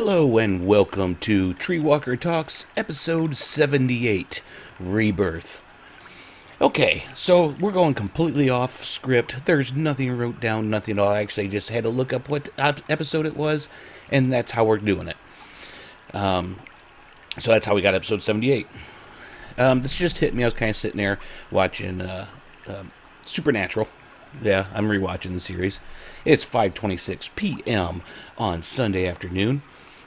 Hello and welcome to TreeWalker Talks, episode 78, Rebirth. Okay, so we're going completely off script. There's nothing wrote down, nothing at all. I actually just had to look up what episode it was, and that's how we're doing it. So that's how we got episode 78. This just hit me. I was kind of sitting there watching Supernatural. Yeah, I'm rewatching the series. It's 5:26 p.m. on Sunday afternoon.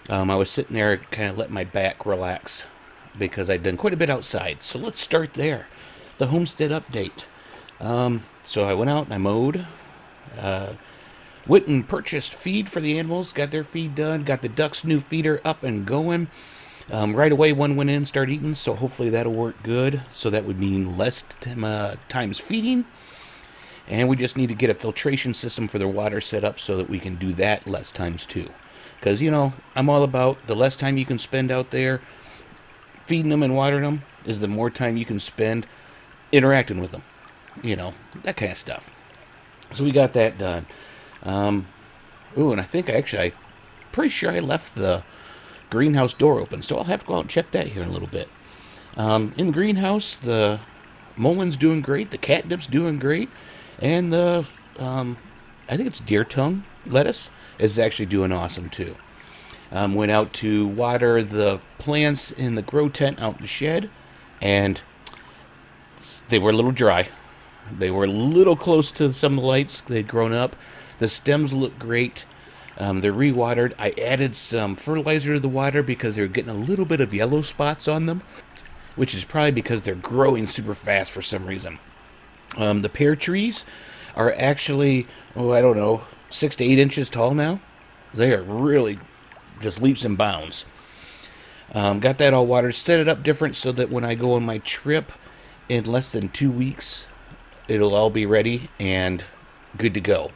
I was sitting there kind of letting my back relax because I'd done quite a bit outside. So let's start there. The homestead update. So I went out and I mowed. Went and purchased feed for the animals. Got their feed done. Got the ducks' new feeder up and going. Right away, one went in, started eating. So hopefully that'll work good. So that would mean less times feeding. And we just need to get a filtration system for their water set up so that we can do that less times too. Because, I'm all about the less time you can spend out there feeding them and watering them is the more time you can spend interacting with them. That kind of stuff. So we got that done. And I think I'm pretty sure I left the greenhouse door open. So I'll have to go out and check that here in a little bit. In the greenhouse, the mulleins doing great. The catnip's doing great. And the, I think it's deer tongue lettuce is actually doing awesome too. Went out to water the plants in the grow tent out in the shed, and they were a little dry. They were a little close to some of the lights. They'd grown up. The stems look great. They're rewatered. I added some fertilizer to the water because they were getting a little bit of yellow spots on them, which is probably because they're growing super fast for some reason. The pear trees are actually, 6 to 8 inches tall now. They are really just leaps and bounds. Got that all watered, set it up different so that when I go on my trip in less than 2 weeks, it'll all be ready and good to go.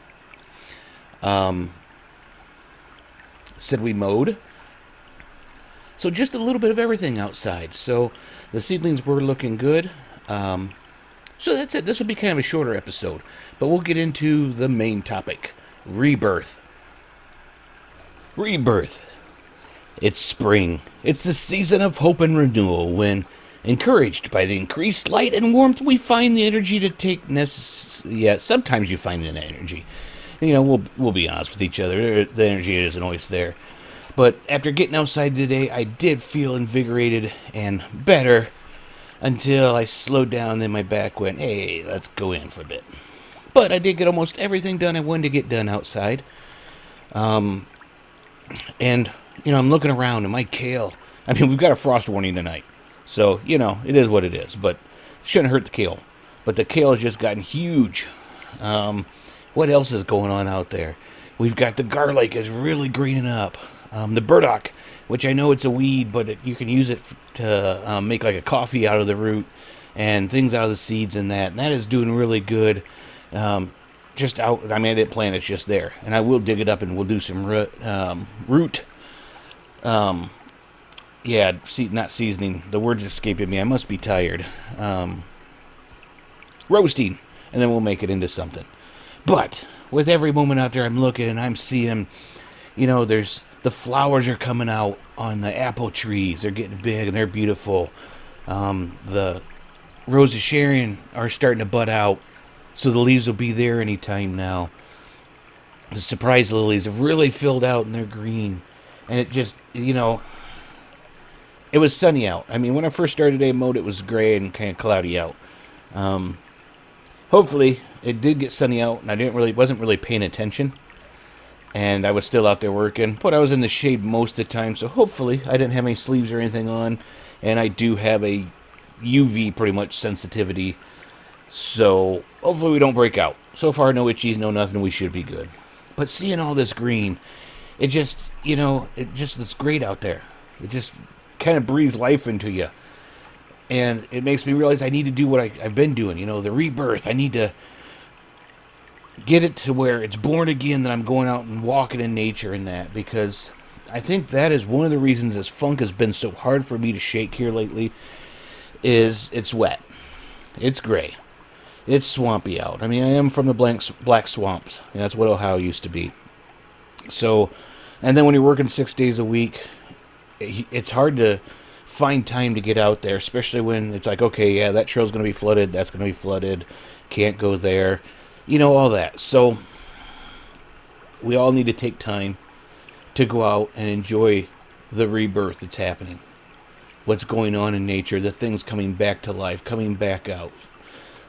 Said we mowed. So just a little bit of everything outside. So the seedlings were looking good. So that's it. This will be kind of a shorter episode, but we'll get into the main topic. Rebirth. Rebirth. It's spring. It's the season of hope and renewal when, encouraged by the increased light and warmth, we find the energy to take sometimes you find the energy. We'll be honest with each other. The energy isn't always there. But after getting outside today, I did feel invigorated and better until I slowed down and then my back went, hey, let's go in for a bit. But I did get almost everything done I wanted to get done outside. And, I'm looking around and my kale, we've got a frost warning tonight. So, it is what it is. But shouldn't hurt the kale. But the kale has just gotten huge. What else is going on out there? We've got the garlic is really greening up. The burdock, which I know it's a weed, but you can use it to make like a coffee out of the root and things out of the seeds and that is doing really good. I didn't plant it, it's just there. And I will dig it up and we'll do some root. Not seasoning. The word's escaping me. I must be tired. Roasting. And then we'll make it into something. But with every moment out there I'm looking and I'm seeing, there's the flowers are coming out on the apple trees. They're getting big and they're beautiful. The roses Sharon are starting to bud out, so the leaves will be there anytime now. The surprise lilies have really filled out and they're green. And it just, it was sunny out. When I first started today, mowed, it was gray and kind of cloudy out. Hopefully, it did get sunny out and I wasn't really paying attention. And I was still out there working, but I was in the shade most of the time, so hopefully I didn't have any sleeves or anything on, and I do have a UV pretty much sensitivity, so hopefully we don't break out. So far, no itchies, no nothing, we should be good. But seeing all this green, it just looks great out there. It just kind of breathes life into you, and it makes me realize I need to do what I've been doing, the rebirth. I need to get it to where it's born again, that I'm going out and walking in nature and that, because I think that is one of the reasons this funk has been so hard for me to shake here lately, is it's wet. It's gray. It's swampy out. I am from the black swamps, and that's what Ohio used to be. So And then when you're working 6 days a week, it's hard to find time to get out there, especially when it's like, okay, yeah, that trail's going to be flooded, that's going to be flooded, can't go there, all that. So we all need to take time to go out and enjoy the rebirth that's happening. What's going on in nature, the things coming back to life, coming back out,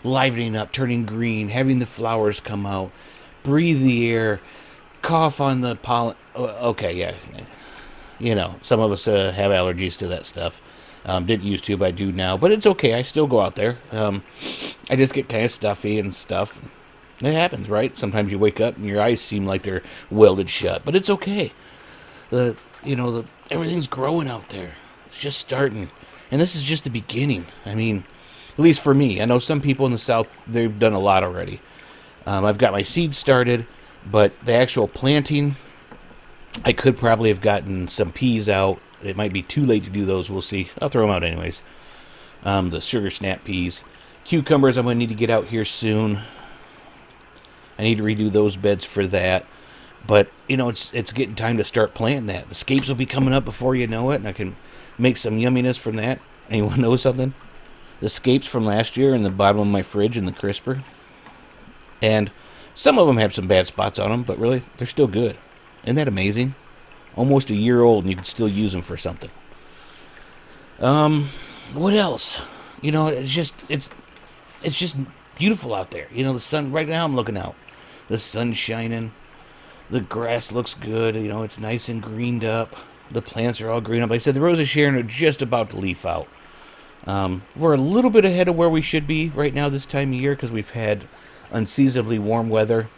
livening up, turning green, having the flowers come out, breathe the air, cough on the pollen. Okay, yeah. Some of us have allergies to that stuff. Didn't used to, but I do now. But it's okay. I still go out there. I just get kind of stuffy and stuff. It happens, right? Sometimes you wake up and your eyes seem like they're welded shut, but it's okay. Everything's growing out there. It's just starting, and this is just the beginning. I mean, at least for me. I know some people in the South, they've done a lot already. I've got my seeds started, but the actual planting, I could probably have gotten some peas out. It might be too late to do those. We'll see. I'll throw them out anyways. The sugar snap peas. Cucumbers I'm going to need to get out here soon. I need to redo those beds for that. But, it's getting time to start planting that. The scapes will be coming up before you know it, and I can make some yumminess from that. Anyone know something? The scapes from last year in the bottom of my fridge in the crisper. And some of them have some bad spots on them, but really, they're still good. Isn't that amazing? Almost a year old, and you can still use them for something. What else? It's just beautiful out there. The sun, right now I'm looking out. The sun's shining. The grass looks good. It's nice and greened up. The plants are all green up. Like I said, the Rose of Sharon are just about to leaf out. We're a little bit ahead of where we should be right now this time of year because we've had unseasonably warm weather.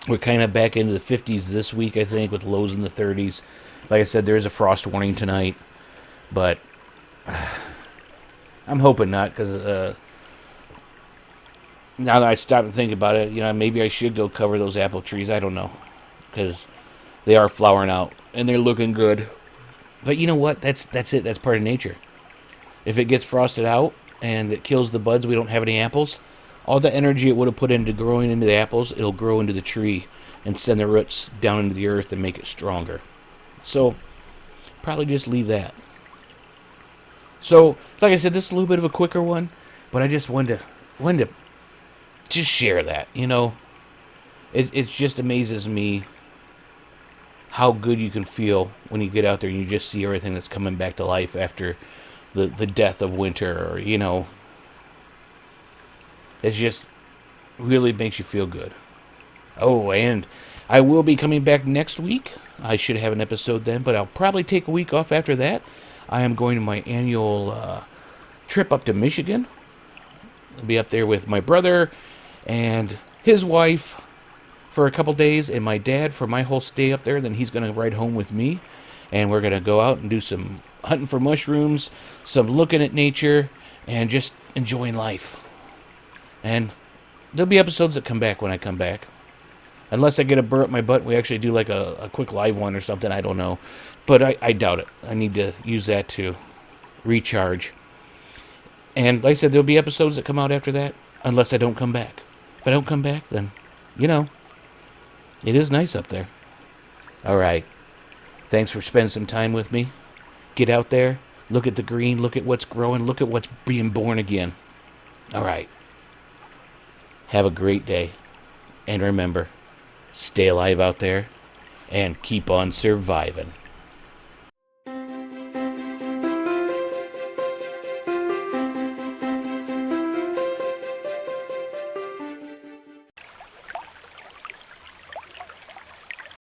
We're kind of back into the 50s this week, I think, with lows in the 30s. Like I said, there is a frost warning tonight, but I'm hoping not, because now that I stop and think about it, maybe I should go cover those apple trees. I don't know, because they are flowering out, and they're looking good. But you know what? That's it. That's part of nature. If it gets frosted out and it kills the buds, we don't have any apples. All the energy it would have put into growing into the apples, it'll grow into the tree and send the roots down into the earth and make it stronger. So, probably just leave that. So, like I said, this is a little bit of a quicker one, but I just wanted to just share that, It just amazes me how good you can feel when you get out there and you just see everything that's coming back to life after the death of winter, or, it just really makes you feel good. Oh, and I will be coming back next week. I should have an episode then, but I'll probably take a week off after that. I am going to my annual trip up to Michigan. I'll be up there with my brother and his wife for a couple days, and my dad for my whole stay up there. Then he's going to ride home with me, and we're going to go out and do some hunting for mushrooms, some looking at nature, and just enjoying life. And there'll be episodes that come back when I come back. Unless I get a burr up my butt, we actually do like a quick live one or something, I don't know. But I doubt it. I need to use that to recharge. And like I said, there'll be episodes that come out after that, unless I don't come back. If I don't come back, then, it is nice up there. Alright. Thanks for spending some time with me. Get out there, look at the green, look at what's growing, look at what's being born again. Alright. Have a great day. And remember, stay alive out there and keep on surviving.